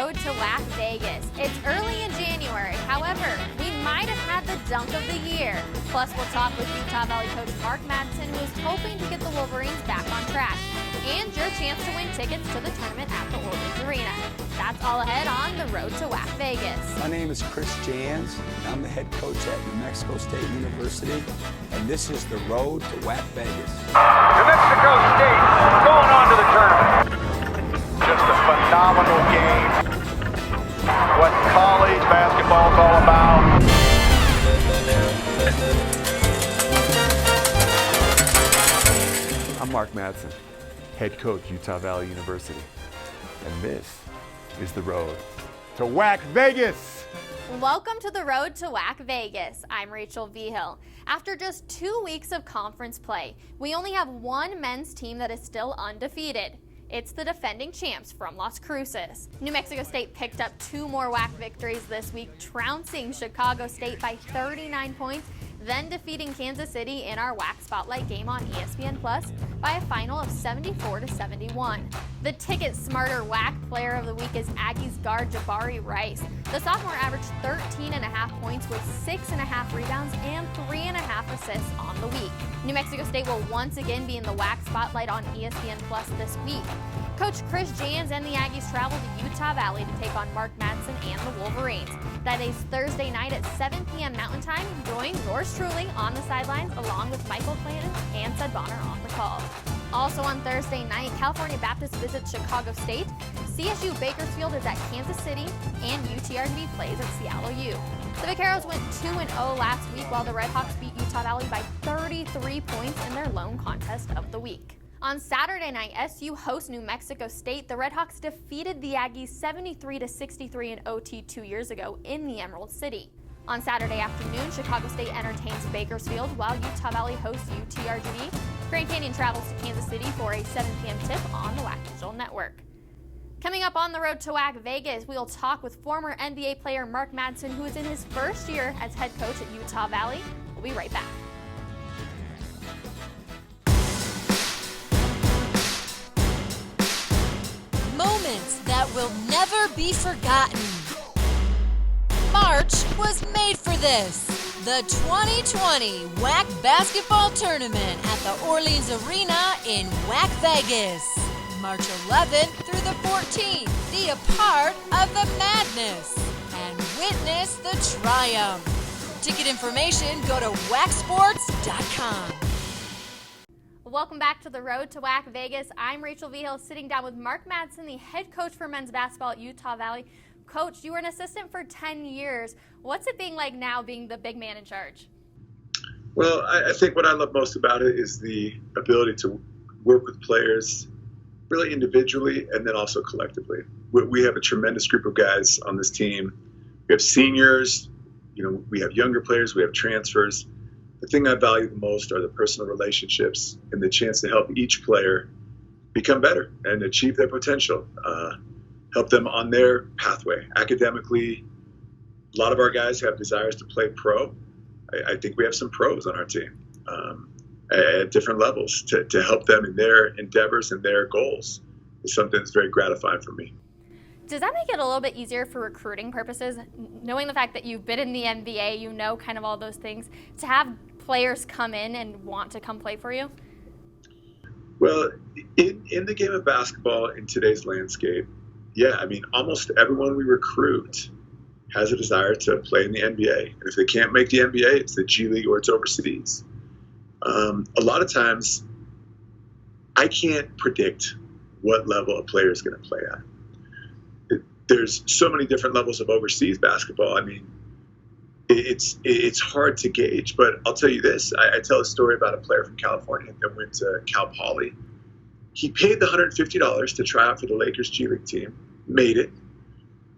road to WAC Vegas. It's early in January, however, we might have had the dunk of the year. Plus, we'll talk with Utah Valley coach Mark Madsen, who is hoping to get the Wolverines back on track, and your chance to win tickets to the tournament at the Wolverines Arena. That's all ahead on the road to WAC Vegas. My name is Chris Jans, and I'm the head coach at New Mexico State University, and this is the road to WAC Vegas. New Mexico State going on to the tournament. Just a phenomenal game. What college basketball is all about. I'm Mark Madsen, head coach, Utah Valley University, and this is the road to WAC Vegas. Welcome to the road to WAC Vegas. I'm Rachel Vigil. After just 2 weeks of conference play, we only have one men's team that is still undefeated. It's the defending champs from Las Cruces. New Mexico State picked up 2 more WAC victories this week, trouncing Chicago State by 39 points, then defeating Kansas City in our WAC Spotlight game on ESPN Plus by a final of 74-71. The Ticket Smarter WAC Player of the Week is Aggies guard Jabari Rice. The sophomore averaged 13.5 points with 6.5 rebounds and 3.5 assists on the week. New Mexico State will once again be in the WAC Spotlight on ESPN Plus this week. Coach Chris Jans and the Aggies travel to Utah Valley to take on Mark Madsen and the Wolverines. That is Thursday night at 7 p.m. Mountain Time. Join yours truly on the sidelines along with Michael Clanton and Sed Bonner on the call. Also on Thursday night, California Baptist visits Chicago State, CSU Bakersfield is at Kansas City, and UTRGV plays at Seattle U. The Vaqueros went 2-0 last week while the Redhawks beat Utah Valley by 33 points in their lone contest of the week. On Saturday night, SU hosts New Mexico State. The Redhawks defeated the Aggies 73-63 in OT 2 years ago in the Emerald City. On Saturday afternoon, Chicago State entertains Bakersfield while Utah Valley hosts UTRGV. Grand Canyon travels to Kansas City for a 7 p.m. tip on the WAC Digital Network. Coming up on the road to WAC Vegas, we'll talk with former NBA player Mark Madsen, who is in his first year as head coach at Utah Valley. We'll be right back. Moments that will never be forgotten. March was made for this. The 2020 WAC Basketball Tournament at the Orleans Arena in WAC Vegas. March 11th through the 14th. Be a part of the madness and witness the triumph. Ticket information, go to wacsports.com. Welcome back to the road to WAC Vegas. I'm Rachel Vigil, sitting down with Mark Madsen, the head coach for men's basketball at Utah Valley. Coach, you were an assistant for 10 years. What's it being like now being the big man in charge? Well, I think what I love most about it is the ability to work with players really individually and then also collectively. We have a tremendous group of guys on this team. We have seniors, we have younger players, we have transfers. The thing I value the most are the personal relationships and the chance to help each player become better and achieve their potential, help them on their pathway. Academically, a lot of our guys have desires to play pro. I think we have some pros on our team at different levels to help them in their endeavors and their goals is something that's very gratifying for me. Does that make it a little bit easier for recruiting purposes, knowing the fact that you've been in the NBA, you know kind of all those things, to have players come in and want to come play for you? Well, in the game of basketball in today's landscape, almost everyone we recruit has a desire to play in the NBA. And if they can't make the NBA, it's the G League or it's overseas. A lot of times, I can't predict what level a player is going to play at. There's so many different levels of overseas basketball. It's hard to gauge, but I'll tell you this. I tell a story about a player from California that went to Cal Poly. He paid the $150 to try out for the Lakers G League team, made it,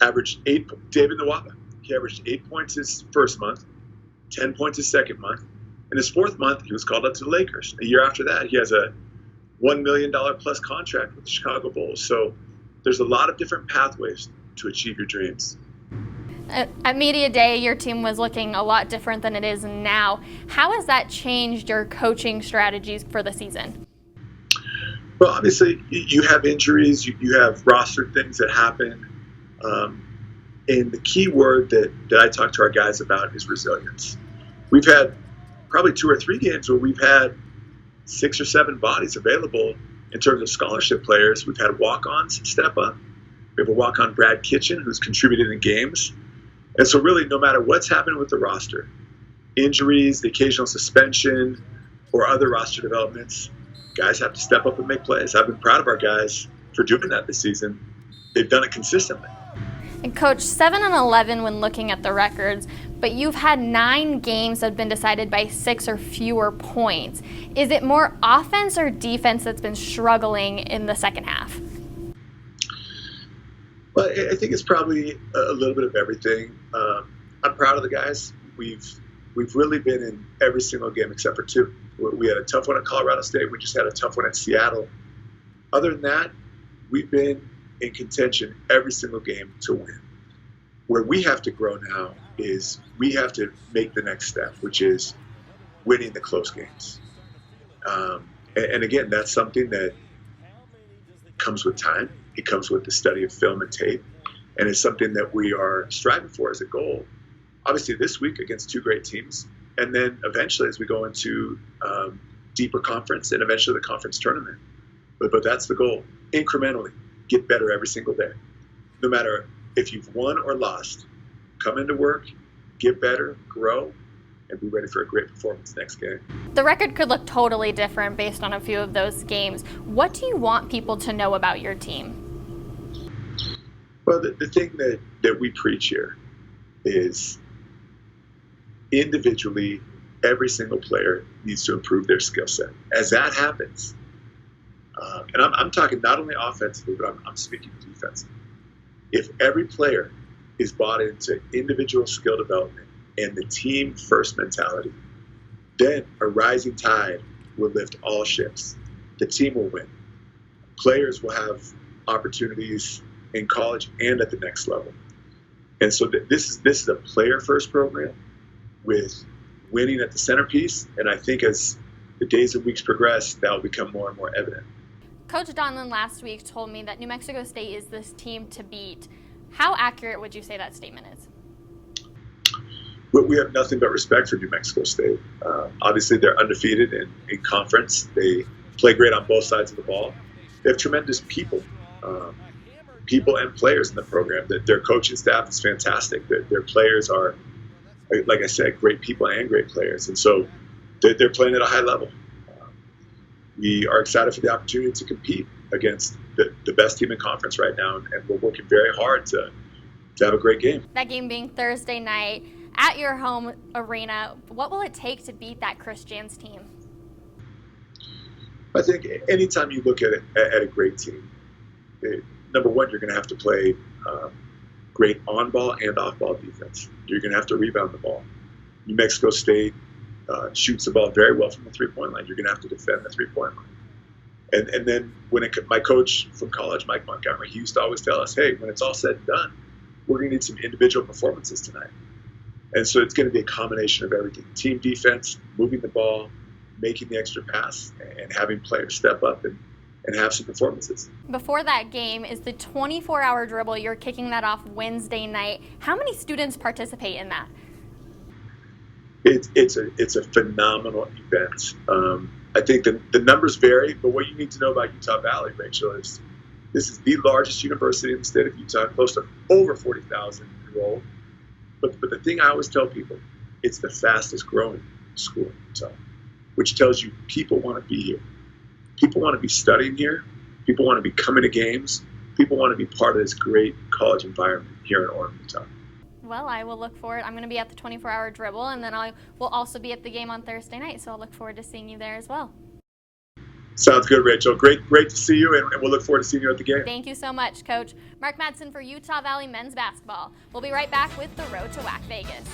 averaged 8, David Nwaba. He averaged 8 points his first month, 10 points his second month. In his fourth month, he was called up to the Lakers. A year after that, he has a $1 million plus contract with the Chicago Bulls. So there's a lot of different pathways to achieve your dreams. At Media Day, your team was looking a lot different than it is now. How has that changed your coaching strategies for the season? Well, obviously, you have injuries, you have roster things that happen. And the key word that I talk to our guys about is resilience. We've had probably 2 or 3 games where we've had 6 or 7 bodies available in terms of scholarship players. We've had walk-ons step up. We have a walk-on, Brad Kitchen, who's contributed in games. And so really, no matter what's happening with the roster, injuries, the occasional suspension, or other roster developments, guys have to step up and make plays. I've been proud of our guys for doing that this season. They've done it consistently. And Coach, 7-11 when looking at the records, but you've had 9 games that have been decided by 6 or fewer points. Is it more offense or defense that's been struggling in the second half? Well, I think it's probably a little bit of everything. I'm proud of the guys. We've really been in every single game except for 2. We had a tough one at Colorado State. We just had a tough one at Seattle. Other than that, we've been in contention every single game to win. Where we have to grow now is we have to make the next step, which is winning the close games. And again, that's something that comes with time. It comes with the study of film and tape. And it's something that we are striving for as a goal. Obviously this week against 2 great teams. And then eventually as we go into deeper conference and eventually the conference tournament. But that's the goal. Incrementally, get better every single day. No matter if you've won or lost, come into work, get better, grow, and be ready for a great performance next game. The record could look totally different based on a few of those games. What do you want people to know about your team? Well, the thing that we preach here is individually, every single player needs to improve their skill set. As that happens, and I'm talking not only offensively, but I'm speaking defensively. If every player is bought into individual skill development and the team first mentality, then a rising tide will lift all ships. The team will win. Players will have opportunities in college and at the next level. And so this is a player first program with winning at the centerpiece. And I think as the days and weeks progress, that will become more and more evident. Coach Donlin last week told me that New Mexico State is this team to beat. How accurate would you say that statement is? We have nothing but respect for New Mexico State. Obviously, they're undefeated in conference. They play great on both sides of the ball. They have tremendous people and players in the program. Their coaching staff is fantastic. Their players are, like I said, great people and great players. And so they're playing at a high level. We are excited for the opportunity to compete against the best team in conference right now, and we're working very hard to have a great game. That game being Thursday night at your home arena, what will it take to beat that Christians team? I think anytime you look at a great team, number one, you're going to have to play great on-ball and off-ball defense. You're going to have to rebound the ball. New Mexico State shoots the ball very well from the three-point line. You're going to have to defend the three-point line. And then my coach from college, Mike Montgomery, he used to always tell us, hey, when it's all said and done, we're going to need some individual performances tonight. And so it's going to be a combination of everything. Team defense, moving the ball, making the extra pass, and having players step up and have some performances. Before that game is the 24-hour dribble. You're kicking that off Wednesday night. How many students participate in that? It's a phenomenal event. I think the numbers vary, but what you need to know about Utah Valley, Rachel, is this is the largest university in the state of Utah, close to over 40,000 enrolled. But the thing I always tell people, it's the fastest growing school in Utah, which tells you people want to be here. People want to be studying here. People want to be coming to games. People want to be part of this great college environment here in Orem, Utah. Well, I will look forward. I'm going to be at the 24-hour dribble, and then I will also be at the game on Thursday night, so I'll look forward to seeing you there as well. Sounds good, Rachel. Great to see you, and we'll look forward to seeing you at the game. Thank you so much, Coach. Mark Madsen for Utah Valley men's basketball. We'll be right back with the road to WAC Vegas.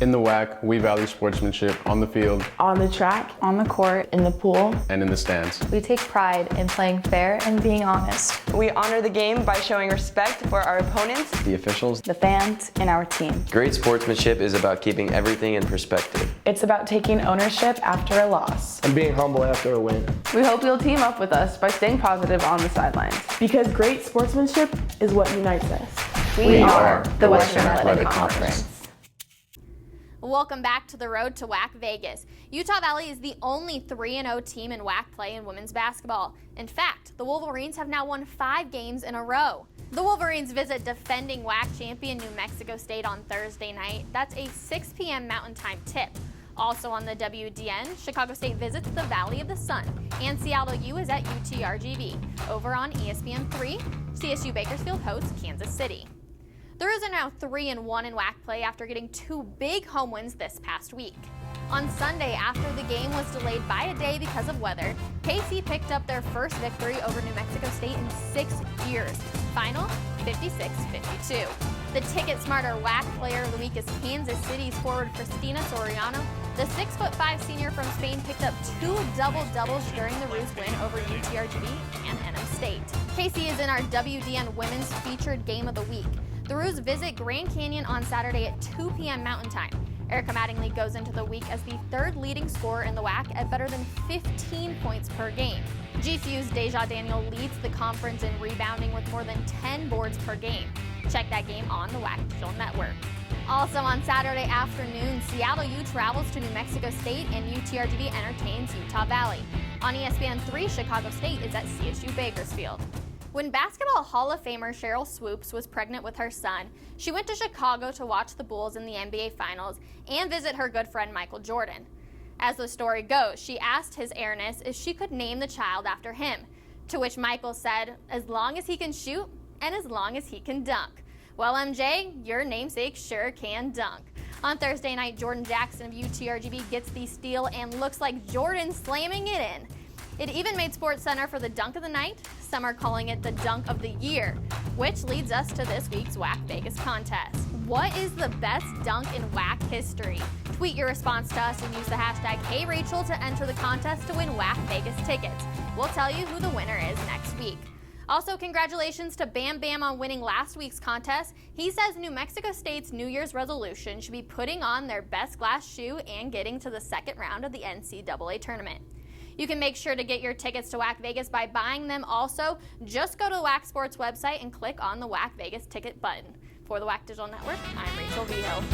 In the WAC, we value sportsmanship on the field, on the track, on the court, in the pool, and in the stands. We take pride in playing fair and being honest. We honor the game by showing respect for our opponents, the officials, the fans, and our team. Great sportsmanship is about keeping everything in perspective. It's about taking ownership after a loss. And being humble after a win. We hope you'll team up with us by staying positive on the sidelines. Because great sportsmanship is what unites us. We are the Western Athletic Conference. Welcome back to the road to WAC Vegas. Utah Valley is the only 3-0 team in WAC play in women's basketball. In fact, the Wolverines have now won 5 games in a row. The Wolverines visit defending WAC champion New Mexico State on Thursday night. That's a 6 p.m. Mountain Time tip. Also on the WDN, Chicago State visits the Valley of the Sun, and Seattle U is at UTRGV. Over on ESPN 3, CSU Bakersfield hosts Kansas City. The Roos are now 3-1 in WAC play after getting 2 big home wins this past week. On Sunday, after the game was delayed by a day because of weather, KC picked up their first victory over New Mexico State in 6 years. Final 56-52. The Ticket Smarter WAC Player of the Week is Kansas City's forward Cristina Soriano. The 6'5" senior from Spain picked up 2 double-doubles during the Roos win over UTRGV and NM State. KC is in our WDN Women's Featured Game of the Week. The Roos visit Grand Canyon on Saturday at 2 p.m. Mountain Time. Erica Mattingly goes into the week as the 3rd leading scorer in the WAC at better than 15 points per game. GCU's Deja Daniel leads the conference in rebounding with more than 10 boards per game. Check that game on the WAC Digital Network. Also on Saturday afternoon, Seattle U travels to New Mexico State and UTRGV entertains Utah Valley. On ESPN 3, Chicago State is at CSU Bakersfield. When Basketball Hall of Famer Cheryl Swoops was pregnant with her son, she went to Chicago to watch the Bulls in the NBA Finals and visit her good friend Michael Jordan. As the story goes, she asked His Airness if she could name the child after him, to which Michael said, as long as he can shoot and as long as he can dunk. Well, MJ, your namesake sure can dunk. On Thursday night, Jordan Jackson of UTRGV gets the steal and looks like Jordan slamming it in. It even made SportsCenter for the dunk of the night. Some are calling it the dunk of the year, which leads us to this week's WAC Vegas contest. What is the best dunk in WAC history? Tweet your response to us and use the hashtag HeyRachel to enter the contest to win WAC Vegas tickets. We'll tell you who the winner is next week. Also, congratulations to Bam Bam on winning last week's contest. He says New Mexico State's New Year's resolution should be putting on their best glass shoe and getting to the second round of the NCAA tournament. You can make sure to get your tickets to WAC Vegas by buying them also. Just go to the WAC Sports website and click on the WAC Vegas ticket button. For the WAC Digital Network, I'm Rachel Vigil.